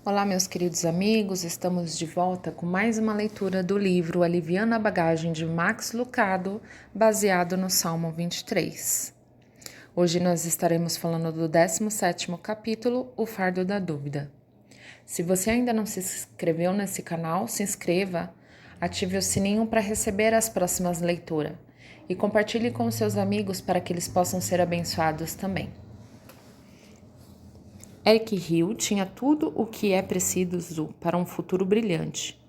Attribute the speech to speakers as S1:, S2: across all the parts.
S1: Olá, meus queridos amigos, estamos de volta com mais uma leitura do livro Aliviando a Bagagem de Max Lucado, baseado no Salmo 23. Hoje nós estaremos falando do 17º capítulo, O Fardo da Dúvida. Se você ainda não se inscreveu nesse canal, se inscreva, ative o sininho para receber as próximas leituras e compartilhe com seus amigos para que eles possam ser abençoados também. Eric Hill tinha tudo o que é preciso para um futuro brilhante.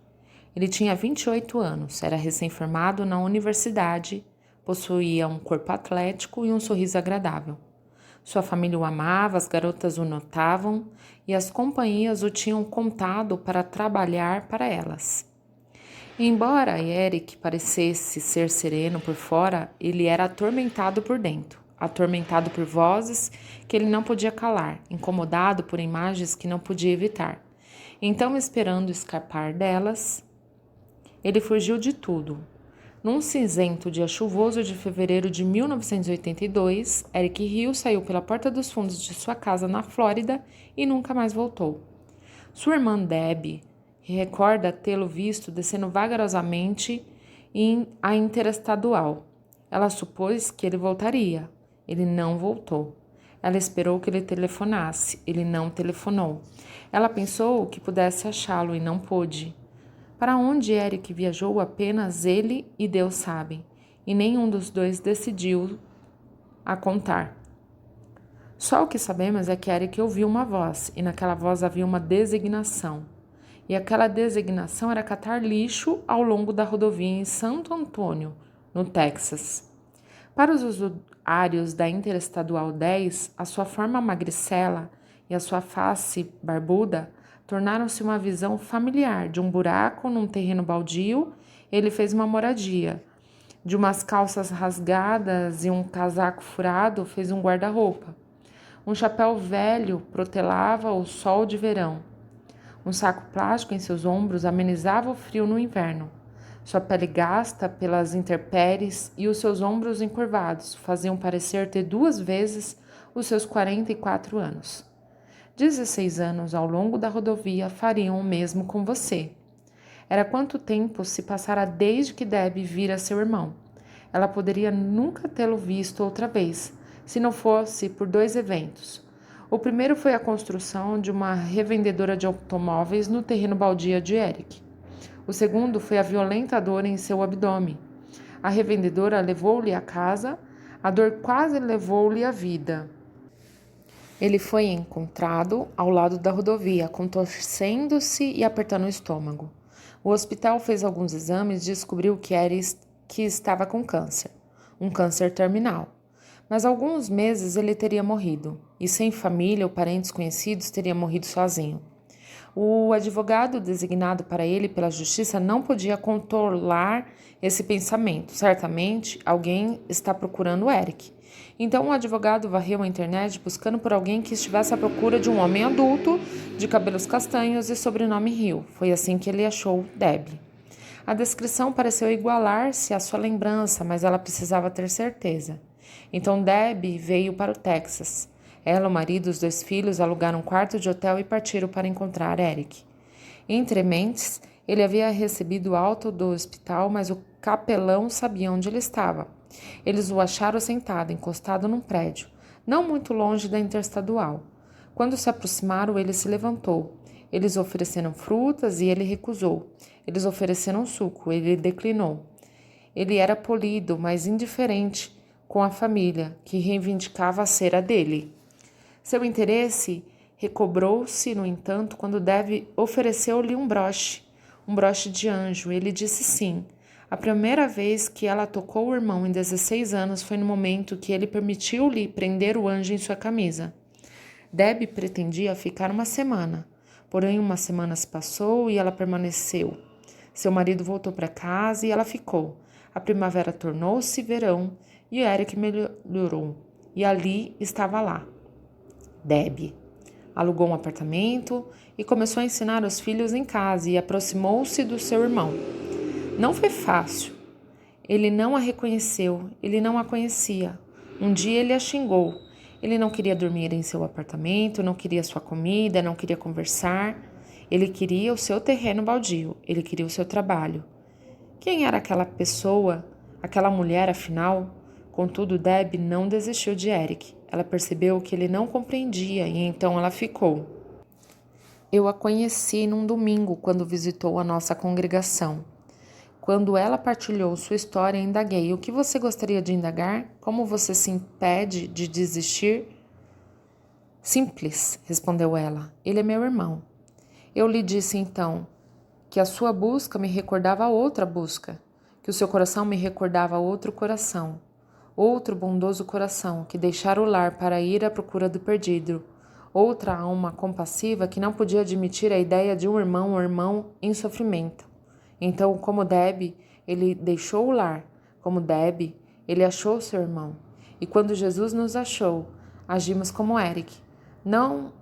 S1: Ele tinha 28 anos, era recém-formado na universidade, possuía um corpo atlético e um sorriso agradável. Sua família o amava, as garotas o notavam e as companhias o tinham contado para trabalhar para elas. Embora Eric parecesse ser sereno por fora, ele era atormentado por dentro. Atormentado por vozes que ele não podia calar, incomodado por imagens que não podia evitar. Então, esperando escapar delas, ele fugiu de tudo. Num cinzento dia chuvoso de fevereiro de 1982, Eric Hill saiu pela porta dos fundos de sua casa na Flórida e nunca mais voltou. Sua irmã Debbie recorda tê-lo visto descendo vagarosamente a interestadual. Ela supôs que ele voltaria. Ele não voltou. Ela esperou que ele telefonasse. Ele não telefonou. Ela pensou que pudesse achá-lo e não pôde. Para onde Eric viajou, apenas ele e Deus sabem, e nenhum dos dois decidiu a contar. Só o que sabemos é que Eric ouviu uma voz, e naquela voz havia uma designação. E aquela designação era catar lixo ao longo da rodovia em Santo Antônio, no Texas. Para os usuários da Interestadual 10, a sua forma magricela e a sua face barbuda tornaram-se uma visão familiar. De um buraco num terreno baldio, ele fez uma moradia. De umas calças rasgadas e um casaco furado, fez um guarda-roupa. Um chapéu velho protelava o sol de verão. Um saco plástico em seus ombros amenizava o frio no inverno. Sua pele gasta pelas intempéries e os seus ombros encurvados faziam parecer ter 2 vezes os seus 44 anos. 16 anos ao longo da rodovia fariam o mesmo com você. Era quanto tempo se passara desde que Debbie vira seu irmão. Ela poderia nunca tê-lo visto outra vez, se não fosse por 2 eventos. O primeiro foi a construção de uma revendedora de automóveis no terreno baldio de Eric. O segundo foi a violenta dor em seu abdômen. A revendedora levou-lhe a casa, a dor quase levou-lhe a vida. Ele foi encontrado ao lado da rodovia, contorcendo-se e apertando o estômago. O hospital fez alguns exames e descobriu que estava com câncer, um câncer terminal. Mas há alguns meses ele teria morrido, e sem família ou parentes conhecidos teria morrido sozinho. O advogado designado para ele pela justiça não podia controlar esse pensamento. Certamente, alguém está procurando Eric. Então, o advogado varreu a internet buscando por alguém que estivesse à procura de um homem adulto, de cabelos castanhos e sobrenome Hill. Foi assim que ele achou Debbie. A descrição pareceu igualar-se à sua lembrança, mas ela precisava ter certeza. Então, Debbie veio para o Texas. Ela, o marido e os 2 filhos alugaram um quarto de hotel e partiram para encontrar Eric. Entre mentes, ele havia recebido alta do hospital, mas o capelão sabia onde ele estava. Eles o acharam sentado, encostado num prédio, não muito longe da Interestadual. Quando se aproximaram, ele se levantou. Eles ofereceram frutas e ele recusou. Eles ofereceram suco, ele declinou. Ele era polido, mas indiferente com a família, que reivindicava ser a dele. Seu interesse recobrou-se, no entanto, quando Debbie ofereceu-lhe um broche de anjo. Ele disse sim. A primeira vez que ela tocou o irmão em 16 anos foi no momento que ele permitiu-lhe prender o anjo em sua camisa. Debbie pretendia ficar 1 semana, porém 1 semana se passou e ela permaneceu. Seu marido voltou para casa e ela ficou. A primavera tornou-se verão e Eric melhorou. E ali estava lá. Debbie alugou um apartamento e começou a ensinar os filhos em casa e aproximou-se do seu irmão. Não foi fácil. Ele não a reconheceu, ele não a conhecia. Um dia ele a xingou. Ele não queria dormir em seu apartamento, não queria sua comida, não queria conversar. Ele queria o seu terreno baldio, ele queria o seu trabalho. Quem era aquela pessoa, aquela mulher, afinal? Contudo, Deb não desistiu de Eric. Ela percebeu que ele não compreendia e então ela ficou. Eu a conheci num domingo quando visitou a nossa congregação. Quando ela partilhou sua história, indaguei: o que você gostaria de indagar? Como você se impede de desistir? Simples, respondeu ela. Ele é meu irmão. Eu lhe disse então que a sua busca me recordava outra busca, que o seu coração me recordava outro coração, outro bondoso coração que deixara o lar para ir à procura do perdido, outra alma compassiva que não podia admitir a ideia de um irmão ou irmão em sofrimento. Então, como Deb, ele deixou o lar, como Deb, ele achou seu irmão. E quando Jesus nos achou, agimos como Eric. Não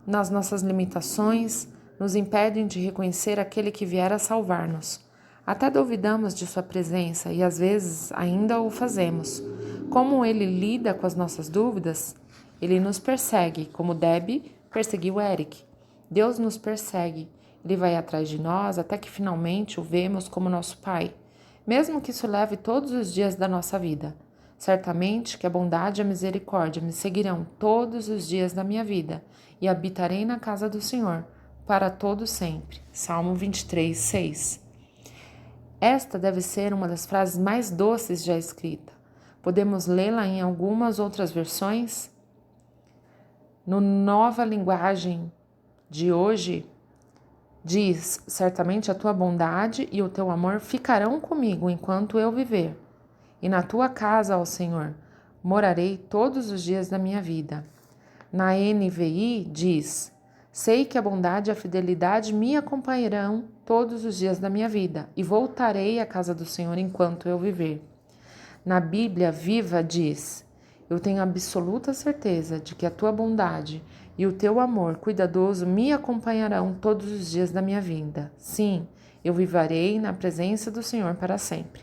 S1: nas nossas limitações, nos impedem de reconhecer aquele que vier a salvar-nos. Até duvidamos de sua presença e às vezes ainda o fazemos. Como ele lida com as nossas dúvidas? Ele nos persegue, como Deb perseguiu Eric. Deus nos persegue. Ele vai atrás de nós até que finalmente o vemos como nosso Pai, mesmo que isso leve todos os dias da nossa vida. Certamente que a bondade e a misericórdia me seguirão todos os dias da minha vida e habitarei na casa do Senhor para todo sempre. Salmo 23, 6. Esta deve ser uma das frases mais doces já escrita. Podemos lê-la em algumas outras versões? No Nova Linguagem de hoje, diz: certamente a tua bondade e o teu amor ficarão comigo enquanto eu viver. E na tua casa, ó Senhor, morarei todos os dias da minha vida. Na NVI diz: sei que a bondade e a fidelidade me acompanharão todos os dias da minha vida e voltarei à casa do Senhor enquanto eu viver. Na Bíblia Viva diz: eu tenho absoluta certeza de que a tua bondade e o teu amor cuidadoso me acompanharão todos os dias da minha vida. Sim, eu viverei na presença do Senhor para sempre.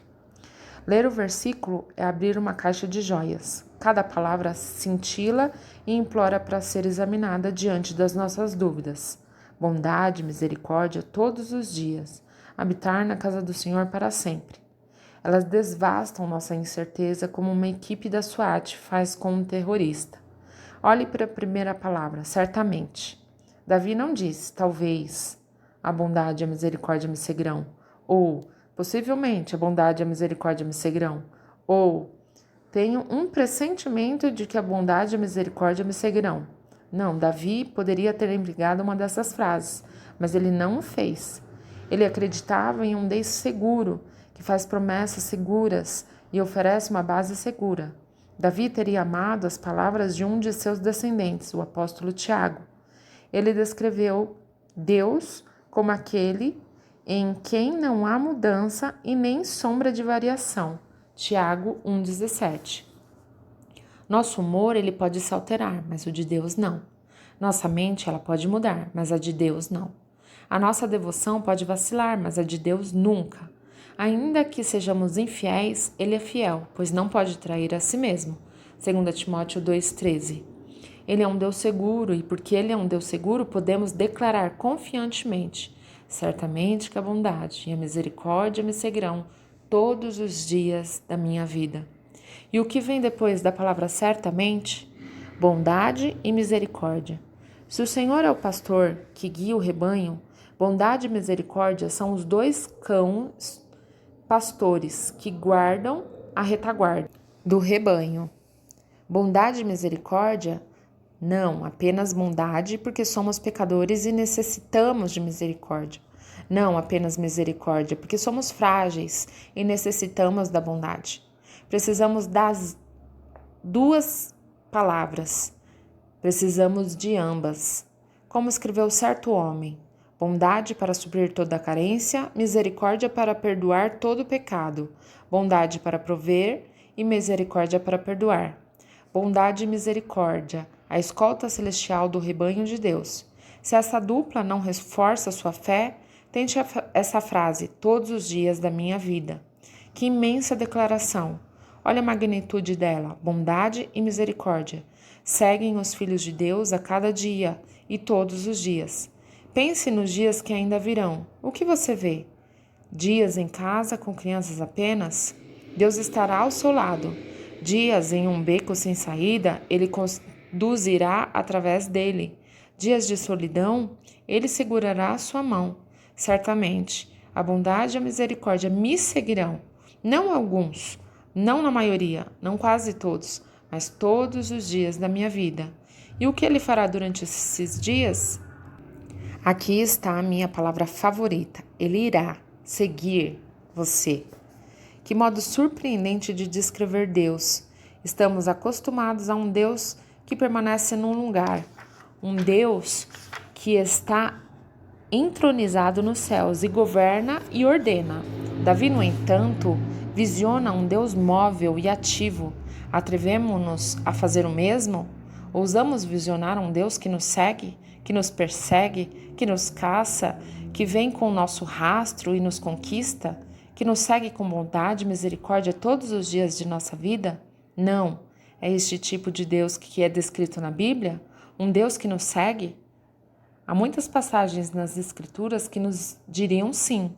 S1: Ler o versículo é abrir uma caixa de joias. Cada palavra cintila e implora para ser examinada diante das nossas dúvidas. Bondade, misericórdia todos os dias. Habitar na casa do Senhor para sempre. Elas devastam nossa incerteza como uma equipe da SWAT faz com um terrorista. Olhe para a primeira palavra, certamente. Davi não diz, talvez, a bondade e a misericórdia me seguirão, ou possivelmente a bondade e a misericórdia me seguirão, ou tenho um pressentimento de que a bondade e a misericórdia me seguirão. Não, Davi poderia ter empregado uma dessas frases, mas ele não o fez. Ele acreditava em um Deus seguro, que faz promessas seguras e oferece uma base segura. Davi teria amado as palavras de um de seus descendentes, o apóstolo Tiago. Ele descreveu Deus como aquele em quem não há mudança e nem sombra de variação. Tiago 1,17. Nosso humor ele pode se alterar, mas o de Deus não. Nossa mente ela pode mudar, mas a de Deus não. A nossa devoção pode vacilar, mas a de Deus nunca. Ainda que sejamos infiéis, ele é fiel, pois não pode trair a si mesmo. 2 Timóteo 2,13. Ele é um Deus seguro e porque ele é um Deus seguro, podemos declarar confiantemente: certamente que a bondade e a misericórdia me seguirão todos os dias da minha vida. E o que vem depois da palavra certamente? Bondade e misericórdia. Se o Senhor é o pastor que guia o rebanho, bondade e misericórdia são os dois cães pastores que guardam a retaguarda do rebanho. Bondade e misericórdia? Não, apenas bondade porque somos pecadores e necessitamos de misericórdia. Não apenas misericórdia porque somos frágeis e necessitamos da bondade. Precisamos das duas palavras. Precisamos de ambas. Como escreveu certo homem: bondade para suprir toda a carência, misericórdia para perdoar todo o pecado, bondade para prover e misericórdia para perdoar. Bondade e misericórdia, a escolta celestial do rebanho de Deus. Se essa dupla não reforça sua fé, tente essa frase todos os dias da minha vida. Que imensa declaração! Olha a magnitude dela, bondade e misericórdia. Seguem os filhos de Deus a cada dia e todos os dias. Pense nos dias que ainda virão. O que você vê? Dias em casa com crianças apenas? Deus estará ao seu lado. Dias em um beco sem saída, Ele conduzirá através dele. Dias de solidão, Ele segurará a sua mão. Certamente, a bondade e a misericórdia me seguirão. Não alguns, não na maioria, não quase todos, mas todos os dias da minha vida. E o que Ele fará durante esses dias? Aqui está a minha palavra favorita. Ele irá seguir você. Que modo surpreendente de descrever Deus. Estamos acostumados a um Deus que permanece num lugar, um Deus que está entronizado nos céus e governa e ordena. Davi, no entanto, visiona um Deus móvel e ativo. Atrevemo-nos a fazer o mesmo? Ousamos visionar um Deus que nos segue, que nos persegue, que nos caça, que vem com o nosso rastro e nos conquista, que nos segue com bondade e misericórdia todos os dias de nossa vida? Não. É este tipo de Deus que é descrito na Bíblia? Um Deus que nos segue? Há muitas passagens nas Escrituras que nos diriam sim.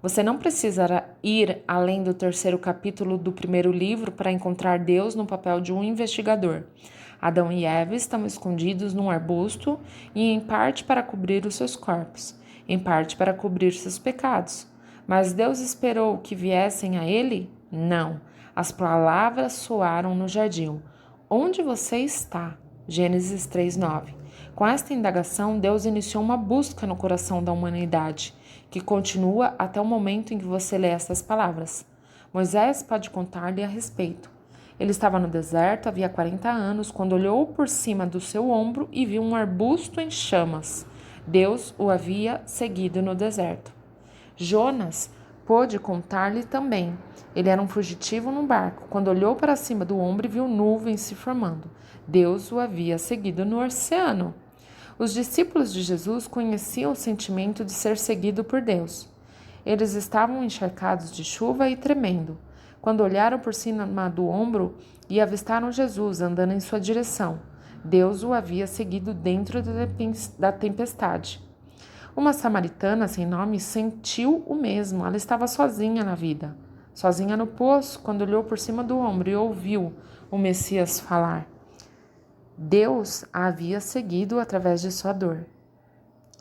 S1: Você não precisa ir além do 3º capítulo do 1º livro para encontrar Deus no papel de um investigador. Adão e Eva estão escondidos num arbusto e em parte para cobrir os seus corpos, em parte para cobrir seus pecados. Mas Deus esperou que viessem a ele? Não. As palavras soaram no jardim. Onde você está? Gênesis 3:9. Com esta indagação, Deus iniciou uma busca no coração da humanidade, que continua até o momento em que você lê essas palavras. Moisés pode contar-lhe a respeito. Ele estava no deserto havia 40 anos, quando olhou por cima do seu ombro e viu um arbusto em chamas. Deus o havia seguido no deserto. Jonas pôde contar-lhe também. Ele era um fugitivo num barco. Quando olhou para cima do ombro e viu nuvens se formando, Deus o havia seguido no oceano. Os discípulos de Jesus conheciam o sentimento de ser seguido por Deus. Eles estavam encharcados de chuva e tremendo, quando olharam por cima do ombro e avistaram Jesus andando em sua direção. Deus o havia seguido dentro da tempestade. Uma samaritana sem nome sentiu o mesmo. Ela estava sozinha na vida, sozinha no poço, quando olhou por cima do ombro e ouviu o Messias falar. Deus a havia seguido através de sua dor.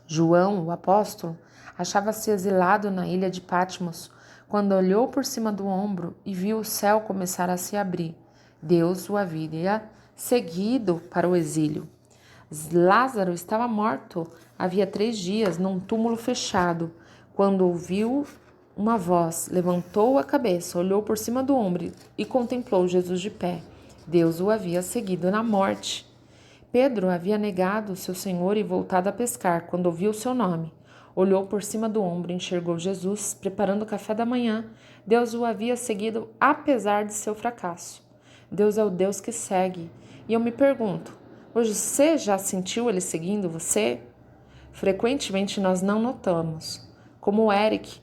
S1: João, o apóstolo, achava-se exilado na ilha de Patmos, quando olhou por cima do ombro e viu o céu começar a se abrir. Deus o havia seguido para o exílio. Lázaro estava morto havia 3 dias num túmulo fechado, quando ouviu uma voz, levantou a cabeça, olhou por cima do ombro e contemplou Jesus de pé. Deus o havia seguido na morte. Pedro havia negado seu Senhor e voltado a pescar quando ouviu seu nome. Olhou por cima do ombro e enxergou Jesus preparando o café da manhã. Deus o havia seguido apesar de seu fracasso. Deus é o Deus que segue. E eu me pergunto, você já sentiu ele seguindo você? Frequentemente nós não notamos. Como Eric,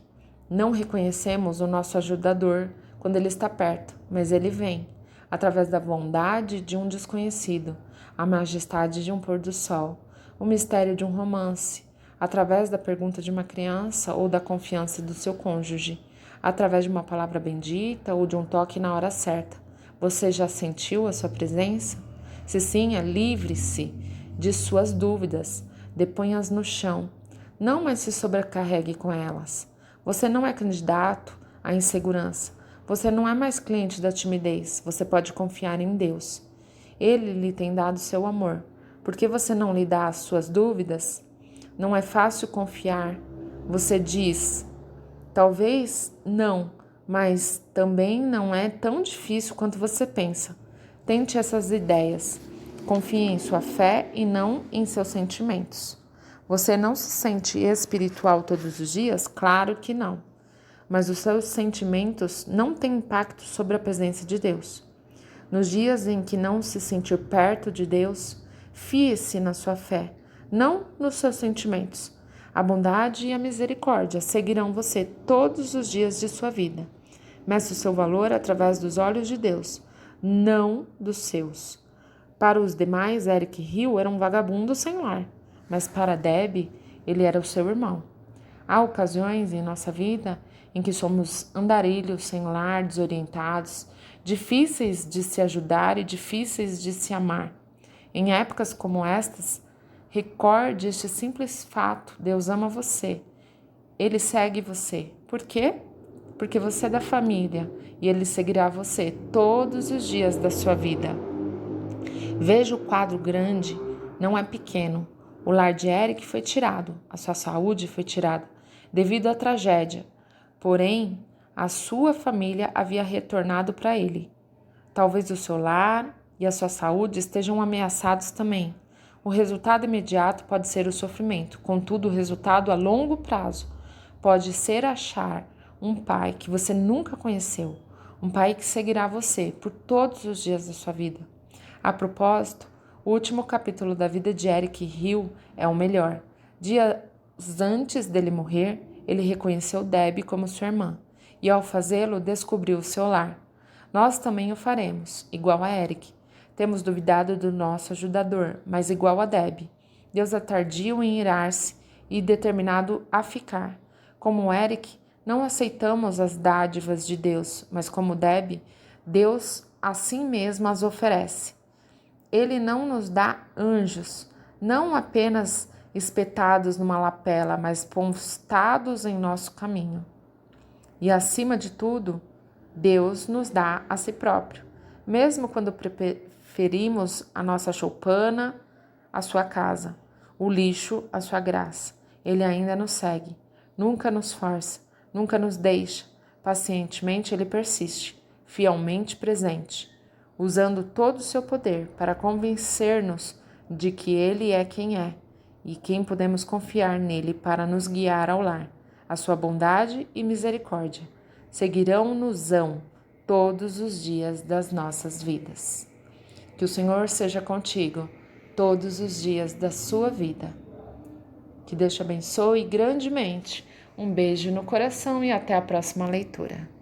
S1: não reconhecemos o nosso ajudador quando ele está perto, mas ele vem, através da bondade de um desconhecido, a majestade de um pôr do sol, o mistério de um romance, através da pergunta de uma criança ou da confiança do seu cônjuge, através de uma palavra bendita ou de um toque na hora certa. Você já sentiu a sua presença? Se sim, livre-se de suas dúvidas, deponha-as no chão. Não mais se sobrecarregue com elas. Você não é candidato à insegurança. Você não é mais cliente da timidez. Você pode confiar em Deus. Ele lhe tem dado seu amor. Por que você não lhe dá as suas dúvidas? Não é fácil confiar. Você diz, talvez não, mas também não é tão difícil quanto você pensa. Tente essas ideias. Confie em sua fé e não em seus sentimentos. Você não se sente espiritual todos os dias? Claro que não. Mas os seus sentimentos não têm impacto sobre a presença de Deus. Nos dias em que não se sentir perto de Deus, fie-se na sua fé, não nos seus sentimentos. A bondade e a misericórdia seguirão você todos os dias de sua vida. Meça o seu valor através dos olhos de Deus, não dos seus. Para os demais, Eric Hill era um vagabundo sem lar, mas para Debbie, ele era o seu irmão. Há ocasiões em nossa vida em que somos andarilhos sem lar, desorientados, difíceis de se ajudar e difíceis de se amar. Em épocas como estas, recorde este simples fato: Deus ama você. Ele segue você. Por quê? Porque você é da família e ele seguirá você todos os dias da sua vida. Veja o quadro grande, não é pequeno. O lar de Eric foi tirado, a sua saúde foi tirada devido à tragédia. Porém, a sua família havia retornado para ele. Talvez o seu lar e a sua saúde estejam ameaçados também. O resultado imediato pode ser o sofrimento, contudo, o resultado a longo prazo pode ser achar um pai que você nunca conheceu, um pai que seguirá você por todos os dias da sua vida. A propósito, o último capítulo da vida de Eric Hill é o melhor. Dias antes dele morrer, ele reconheceu Debbie como sua irmã e, ao fazê-lo, descobriu o seu lar. Nós também o faremos, igual a Eric. Temos duvidado do nosso ajudador, mas igual a Debbie. Deus é tardio em irar-se e determinado a ficar. Como Eric, não aceitamos as dádivas de Deus, mas como Debbie, Deus assim mesmo as oferece. Ele não nos dá anjos, não apenas espetados numa lapela, mas postados em nosso caminho. E acima de tudo, Deus nos dá a si próprio, mesmo quando preferimos a nossa choupana à sua casa, o lixo à sua graça. Ele ainda nos segue, nunca nos força, nunca nos deixa. Pacientemente ele persiste, fielmente presente, usando todo o seu poder para convencer-nos de que ele é quem é e quem podemos confiar nele para nos guiar ao lar. A sua bondade e misericórdia seguirão-nos-ão todos os dias das nossas vidas. Que o Senhor seja contigo todos os dias da sua vida. Que Deus te abençoe grandemente. Um beijo no coração e até a próxima leitura.